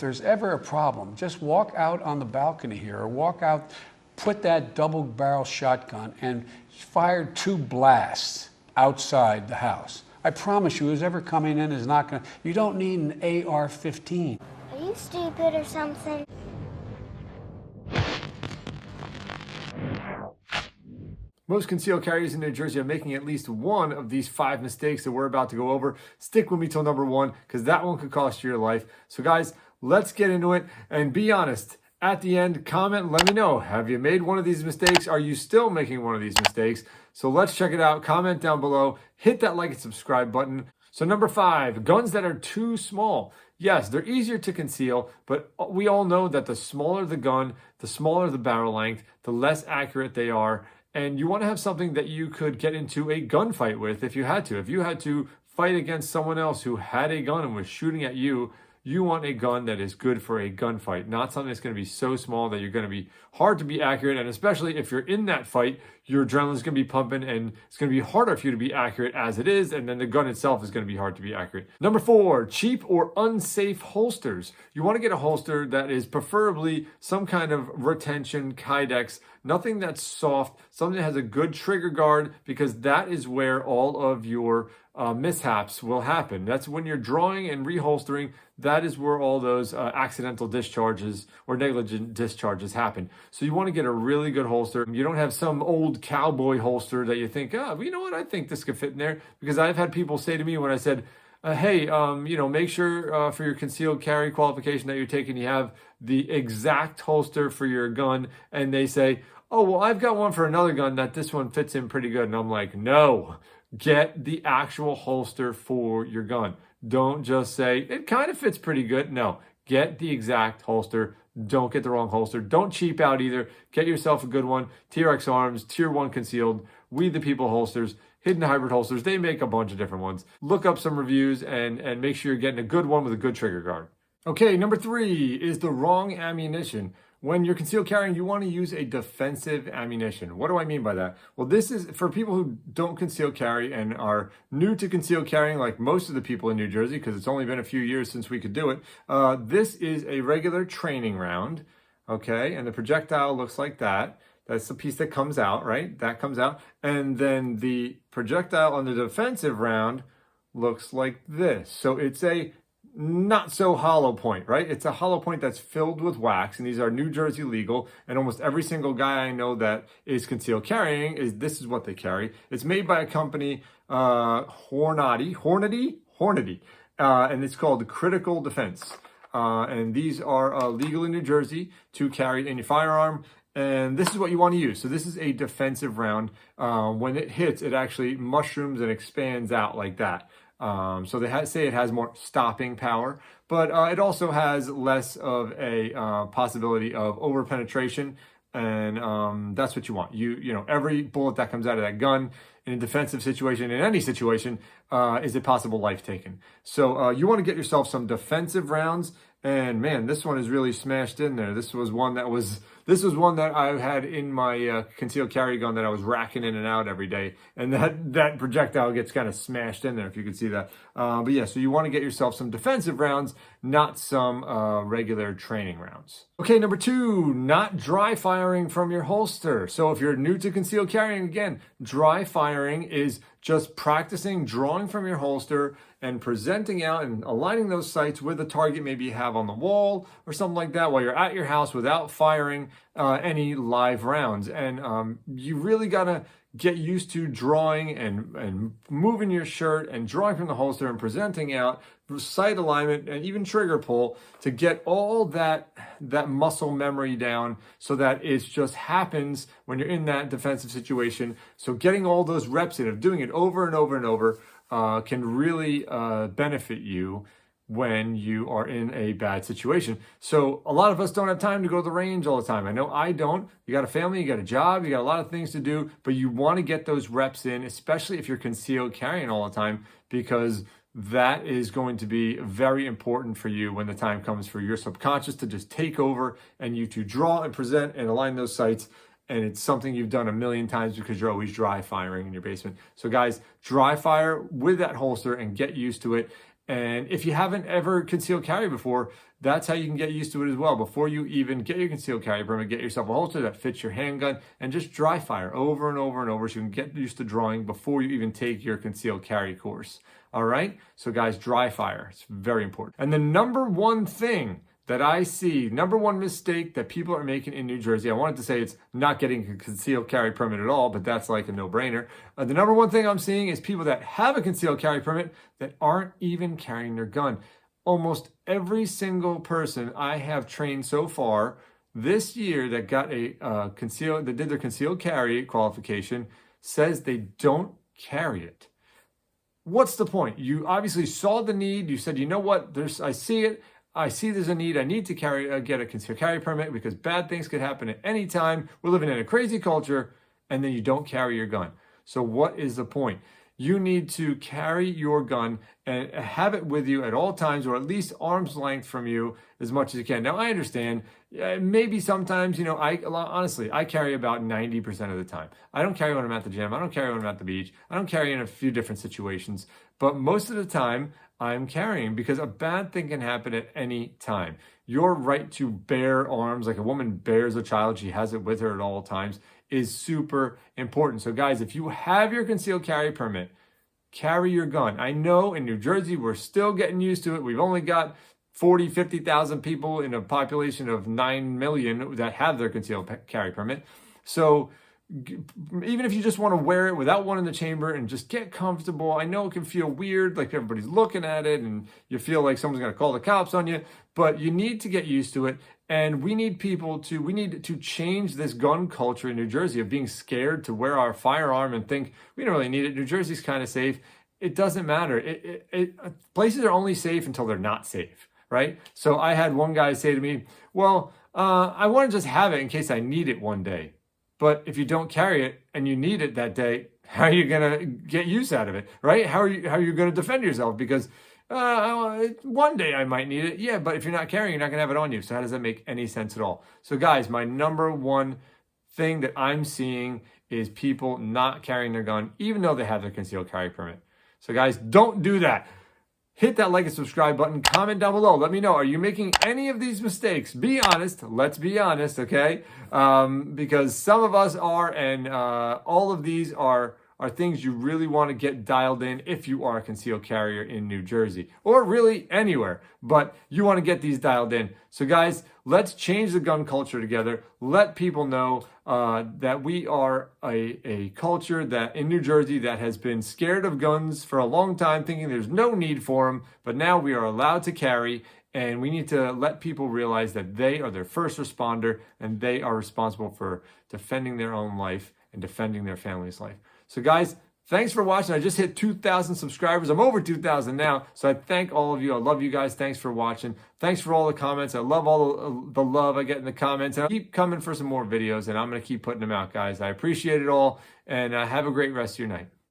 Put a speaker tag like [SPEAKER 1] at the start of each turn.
[SPEAKER 1] there's ever a problem, just walk out on the balcony here or walk out, put that double barrel shotgun and fire 2 blasts outside the house. I promise you, who's ever coming in is not going to, you don't need an AR-15.
[SPEAKER 2] Are you stupid or something?
[SPEAKER 3] Most concealed carriers in New Jersey are making at least one of these 5 mistakes that we're about to go over. Stick with me till number 1, because that one could cost you your life. So guys, let's get into it and be honest. At the end, comment, let me know. Have you made one of these mistakes? Are you still making one of these mistakes? So let's check it out. Comment down below. Hit that like and subscribe button. So number 5, guns that are too small. Yes, they're easier to conceal, but we all know that the smaller the gun, the smaller the barrel length, the less accurate they are. And you want to have something that you could get into a gunfight with if you had to. If you had to fight against someone else who had a gun and was shooting at you, you want a gun that is good for a gunfight, not something that's going to be so small that you're going to be hard to be accurate. And especially if you're in that fight, your adrenaline is going to be pumping and it's going to be harder for you to be accurate as it is. And then the gun itself is going to be hard to be accurate. Number 4, cheap or unsafe holsters. You want to get a holster that is preferably some kind of retention, Kydex, nothing that's soft, something that has a good trigger guard, because that is where all of your mishaps will happen. That's when you're drawing and reholstering. That is where all those accidental discharges or negligent discharges happen. So you want to get a really good holster. You don't have some old cowboy holster that you think, oh, you know what, I think this could fit in there. Because I've had people say to me when I said, hey, make sure for your concealed carry qualification that you're taking, you have the exact holster for your gun. And they say, oh, well, I've got one for another gun that this one fits in pretty good. And I'm like, no, get the actual holster for your gun. Don't just say, it kind of fits pretty good. No, get the exact holster. Don't get the wrong holster. Don't cheap out either. Get yourself a good one. TRX Arms, Tier 1 Concealed, We the People holsters, Hidden Hybrid holsters. They make a bunch of different ones. Look up some reviews and make sure you're getting a good one with a good trigger guard. Okay, number 3 is the wrong ammunition. When you're concealed carrying, you want to use a defensive ammunition. What do I mean by that? Well, this is for people who don't conceal carry and are new to concealed carrying, like most of the people in New Jersey, because it's only been a few years since we could do it. This is a regular training round, okay? And the projectile looks like that. That's the piece that comes out, right? That comes out. And then the projectile on the defensive round looks like this. So it's a not so hollow point, right? It's a hollow point that's filled with wax, and these are New Jersey legal, and almost every single guy I know that is concealed carrying this is what they carry. It's made by a company, Hornady, and it's called Critical Defense. And these are legal in New Jersey to carry in your firearm. And this is what you want to use. So this is a defensive round. When it hits, it actually mushrooms and expands out like that. So they say it has more stopping power, but it also has less of a possibility of over penetration, and that's what you want. You know, every bullet that comes out of that gun in a defensive situation, in any situation, is a possible life taken. So you want to get yourself some defensive rounds, and man, this one is really smashed in there. This was one that I had in my concealed carry gun that I was racking in and out every day. And that projectile gets kind of smashed in there, if you can see that. But yeah, so you want to get yourself some defensive rounds, not some regular training rounds. Okay, number 2, not dry firing from your holster. So if you're new to concealed carrying, again, dry firing is just practicing drawing from your holster and presenting out and aligning those sights with the target maybe you have on the wall or something like that while you're at your house without firing any live rounds. And you really gotta get used to drawing and moving your shirt and drawing from the holster and presenting out sight alignment and even trigger pull to get all that muscle memory down so that it just happens when you're in that defensive situation. So getting all those reps in of doing it over and over and over can really benefit you when you are in a bad situation. So a lot of us don't have time to go to the range all the time. I know I don't. You got a family, you got a job, you got a lot of things to do, but you want to get those reps in, especially if you're concealed carrying all the time, because that is going to be very important for you when the time comes for your subconscious to just take over and you to draw and present and align those sights. And it's something you've done a million times because you're always dry firing in your basement. So guys, dry fire with that holster and get used to it. And if you haven't ever concealed carry before, that's how you can get used to it as well. Before you even get your concealed carry permit, get yourself a holster that fits your handgun and just dry fire over and over and over so you can get used to drawing before you even take your concealed carry course. All right? So guys, dry fire. It's very important. And the number one thing that I see, number one mistake that people are making in New Jersey, I wanted to say it's not getting a concealed carry permit at all, but that's like a no-brainer. The number one thing I'm seeing is people that have a concealed carry permit that aren't even carrying their gun. Almost every single person I have trained so far this year that got a that did their concealed carry qualification says they don't carry it. What's the point? You obviously saw the need. You said, you know what? I see it. I see there's a need. I need to get a concealed carry permit because bad things could happen at any time. We're living in a crazy culture, and then you don't carry your gun. So what is the point? You need to carry your gun and have it with you at all times, or at least arm's length from you as much as you can. Now, I understand maybe sometimes, honestly, I carry about 90% of the time. I don't carry when I'm at the gym. I don't carry when I'm at the beach. I don't carry in a few different situations. But most of the time, I'm carrying because a bad thing can happen at any time. Your right to bear arms, like a woman bears a child, she has it with her at all times, is super important. So guys, if you have your concealed carry permit, carry your gun. I know in New Jersey, we're still getting used to it. We've only got 40, 50,000 people in a population of 9 million that have their concealed carry permit. So even if you just want to wear it without one in the chamber and just get comfortable, I know it can feel weird, like everybody's looking at it and you feel like someone's going to call the cops on you, but you need to get used to it. And we need to change this gun culture in New Jersey of being scared to wear our firearm and think we don't really need it. New Jersey's kind of safe. It doesn't matter. Places are only safe until they're not safe, right? So I had one guy say to me, well, I want to just have it in case I need it one day. But if you don't carry it and you need it that day, how are you going to get use out of it, right? How are you going to defend yourself? Because one day I might need it. Yeah, but if you're not carrying, you're not going to have it on you. So how does that make any sense at all? So guys, my number one thing that I'm seeing is people not carrying their gun, even though they have their concealed carry permit. So guys, don't do that. Hit that like and subscribe button. Comment down below. Let me know. Are you making any of these mistakes? Be honest. Let's be honest, okay? Because some of us are, and all of these are things you really want to get dialed in if you are a concealed carrier in New Jersey or really anywhere, but you want to get these dialed in. So guys, let's change the gun culture together. Let people know that we are a culture that in New Jersey that has been scared of guns for a long time, thinking there's no need for them, but now we are allowed to carry. And we need to let people realize that they are their first responder and they are responsible for defending their own life and defending their family's life. So guys, thanks for watching. I just hit 2,000 subscribers. I'm over 2,000 now. So I thank all of you. I love you guys. Thanks for watching. Thanks for all the comments. I love all the love I get in the comments. And I'll keep coming for some more videos and I'm going to keep putting them out, guys. I appreciate it all and have a great rest of your night.